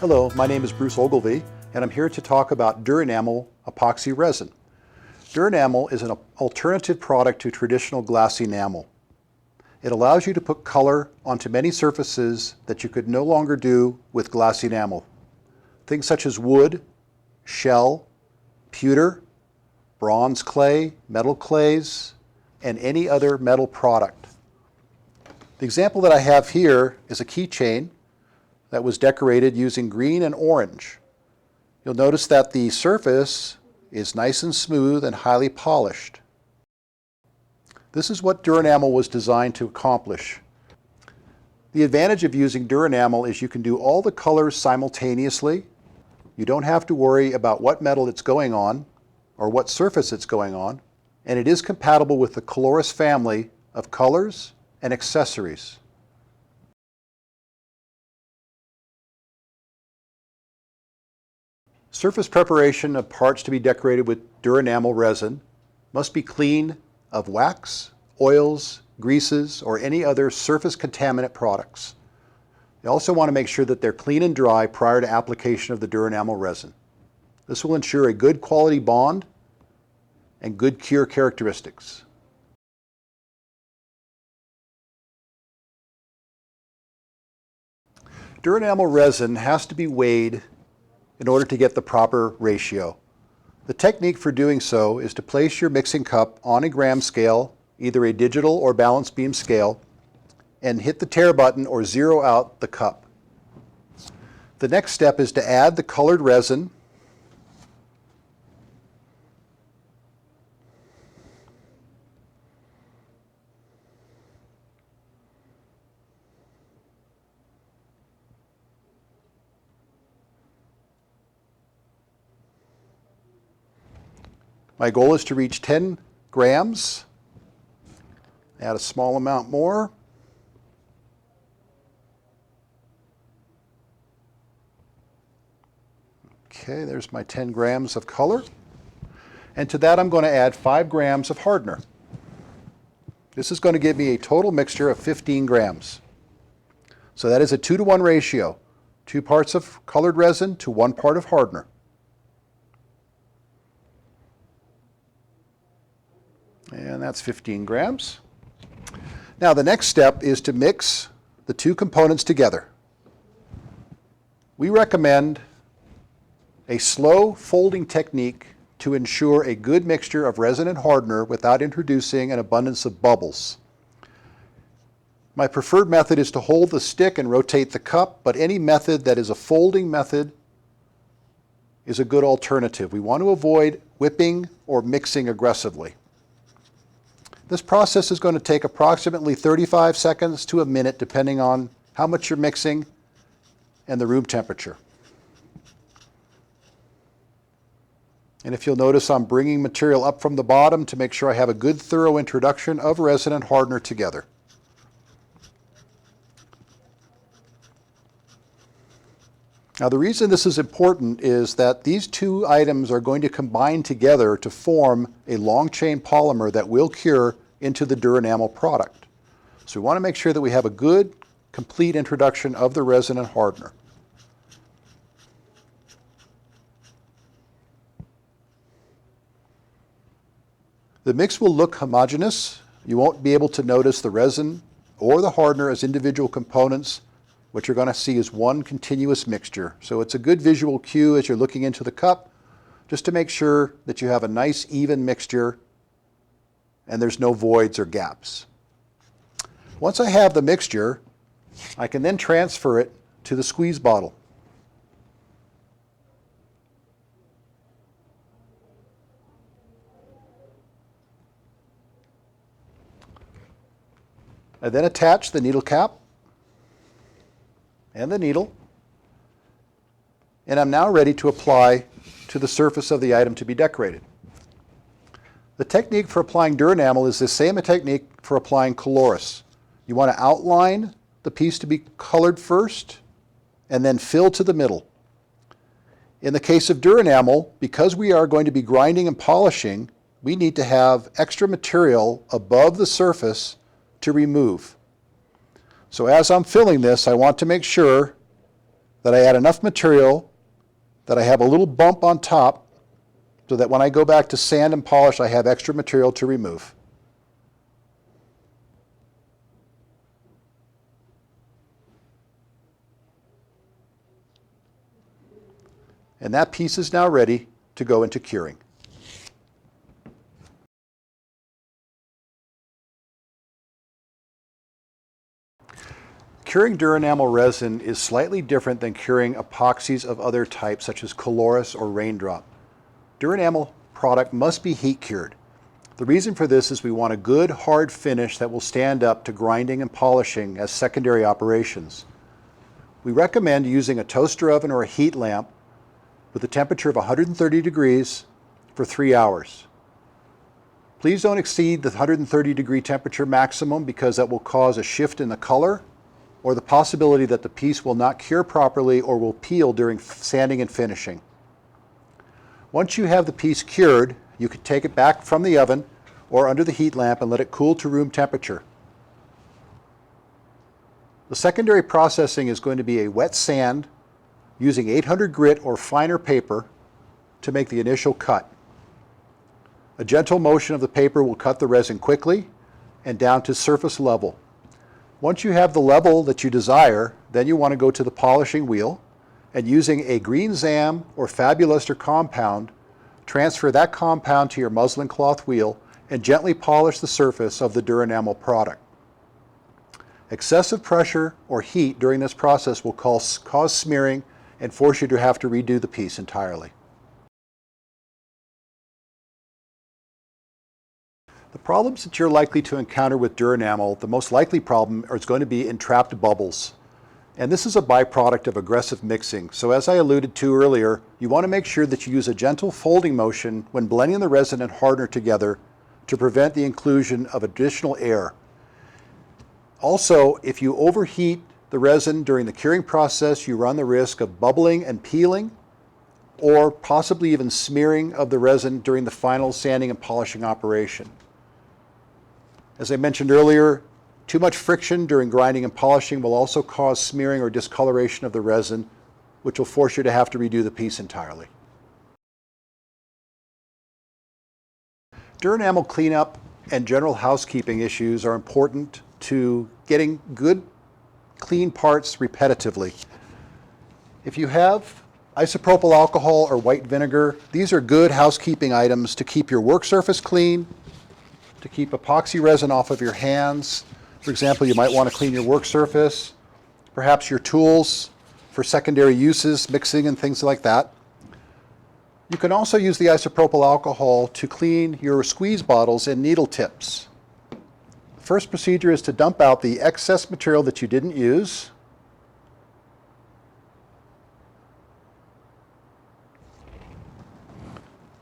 Hello, my name is Bruce Ogilvie, and I'm here to talk about Durenamel Epoxy Resin. Durenamel is an alternative product to traditional glass enamel. It allows you to put color onto many surfaces that you could no longer do with glass enamel. Things such as wood, shell, pewter, bronze clay, metal clays, and any other metal product. The example that I have here is a keychain that was decorated using green and orange. You'll notice that the surface is nice and smooth and highly polished. This is what Durenamel was designed to accomplish. The advantage of using Durenamel is you can do all the colors simultaneously. You don't have to worry about what metal it's going on or what surface it's going on, and it is compatible with the Coloris family of colors and accessories. Surface preparation of parts to be decorated with Durenamel resin must be clean of wax, oils, greases, or any other surface contaminant products. You also want to make sure that they're clean and dry prior to application of the Durenamel resin. This will ensure a good quality bond and good cure characteristics. Durenamel resin has to be weighed in order to get the proper ratio. The technique for doing so is to place your mixing cup on a gram scale, either a digital or balance beam scale, and hit the tare button or zero out the cup. The next step is to add the colored resin . My goal is to reach 10 grams. Add a small amount more. Okay, there's my 10 grams of color. And to that I'm going to add 5 grams of hardener. This is going to give me a total mixture of 15 grams. So that is a 2-to-1 ratio. 2 parts of colored resin to 1 part of hardener. And that's 15 grams. Now the next step is to mix the 2 components together. We recommend a slow folding technique to ensure a good mixture of resin and hardener without introducing an abundance of bubbles. My preferred method is to hold the stick and rotate the cup, but any method that is a folding method is a good alternative. We want to avoid whipping or mixing aggressively. This process is going to take approximately 35 seconds to a minute depending on how much you're mixing and the room temperature. And if you'll notice, I'm bringing material up from the bottom to make sure I have a good thorough introduction of resin and hardener together. Now the reason this is important is that these 2 items are going to combine together to form a long chain polymer that will cure into the Durenamel product. So we want to make sure that we have a good, complete introduction of the resin and hardener. The mix will look homogeneous. You won't be able to notice the resin or the hardener as individual components. What you're going to see is one continuous mixture. So it's a good visual cue as you're looking into the cup, just to make sure that you have a nice even mixture and there's no voids or gaps. Once I have the mixture, I can then transfer it to the squeeze bottle. I then attach the needle cap and the needle, and I'm now ready to apply to the surface of the item to be decorated. The technique for applying Durenamel is the same technique for applying Coloris. You want to outline the piece to be colored first and then fill to the middle. In the case of Durenamel, because we are going to be grinding and polishing, we need to have extra material above the surface to remove. So as I'm filling this, I want to make sure that I add enough material that I have a little bump on top so that when I go back to sand and polish, I have extra material to remove. And that piece is now ready to go into curing. Curing Durenamel resin is slightly different than curing epoxies of other types such as Coloris or Raindrop. Durenamel product must be heat cured. The reason for this is we want a good hard finish that will stand up to grinding and polishing as secondary operations. We recommend using a toaster oven or a heat lamp with a temperature of 130 degrees for 3 hours. Please don't exceed the 130 degree temperature maximum because that will cause a shift in the color or the possibility that the piece will not cure properly or will peel during sanding and finishing. Once you have the piece cured, you can take it back from the oven or under the heat lamp and let it cool to room temperature. The secondary processing is going to be a wet sand using 800 grit or finer paper to make the initial cut. A gentle motion of the paper will cut the resin quickly and down to surface level. Once you have the level that you desire, then you want to go to the polishing wheel and using a green zam or Fabulister compound, transfer that compound to your muslin cloth wheel and gently polish the surface of the Durenamel product. Excessive pressure or heat during this process will cause smearing and force you to have to redo the piece entirely. The problems that you're likely to encounter with Durenamel, the most likely problem is going to be entrapped bubbles. And this is a byproduct of aggressive mixing. So as I alluded to earlier, you want to make sure that you use a gentle folding motion when blending the resin and hardener together to prevent the inclusion of additional air. Also, if you overheat the resin during the curing process, you run the risk of bubbling and peeling, or possibly even smearing of the resin during the final sanding and polishing operation. As I mentioned earlier, too much friction during grinding and polishing will also cause smearing or discoloration of the resin, which will force you to have to redo the piece entirely. Durenamel cleanup and general housekeeping issues are important to getting good, clean parts repetitively. If you have isopropyl alcohol or white vinegar, these are good housekeeping items to keep your work surface clean, to keep epoxy resin off of your hands. For example, you might want to clean your work surface, perhaps your tools for secondary uses, mixing and things like that. You can also use the isopropyl alcohol to clean your squeeze bottles and needle tips. The first procedure is to dump out the excess material that you didn't use.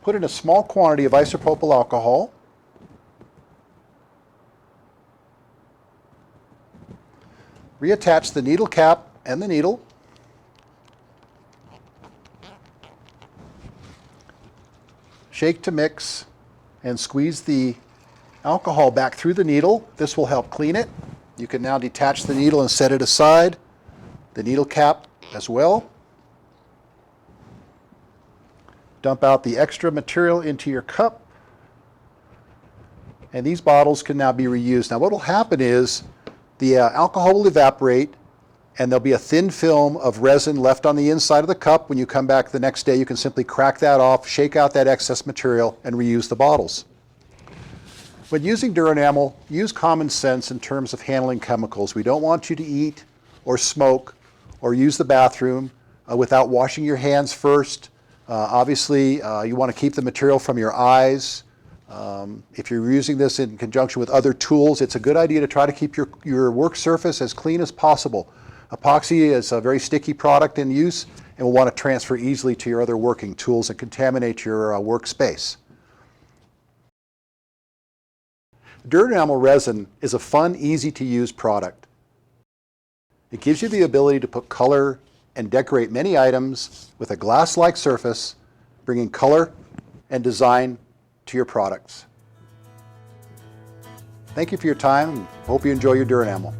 Put in a small quantity of isopropyl alcohol. Reattach the needle cap and the needle. Shake to mix and squeeze the alcohol back through the needle. This will help clean it. You can now detach the needle and set it aside. The needle cap as well. Dump out the extra material into your cup. And these bottles can now be reused. Now what will happen is the alcohol will evaporate and there'll be a thin film of resin left on the inside of the cup. When you come back the next day, you can simply crack that off, shake out that excess material, and reuse the bottles. When using Durenamel, use common sense in terms of handling chemicals. We don't want you to eat or smoke or use the bathroom without washing your hands first. Obviously, you want to keep the material from your eyes. If you're using this in conjunction with other tools, it's a good idea to try to keep your work surface as clean as possible. Epoxy is a very sticky product in use and will want to transfer easily to your other working tools and contaminate your workspace. Durenamel resin is a fun, easy to use product. It gives you the ability to put color and decorate many items with a glass-like surface, bringing color and design to your products. Thank you for your time and hope you enjoy your Durenamel.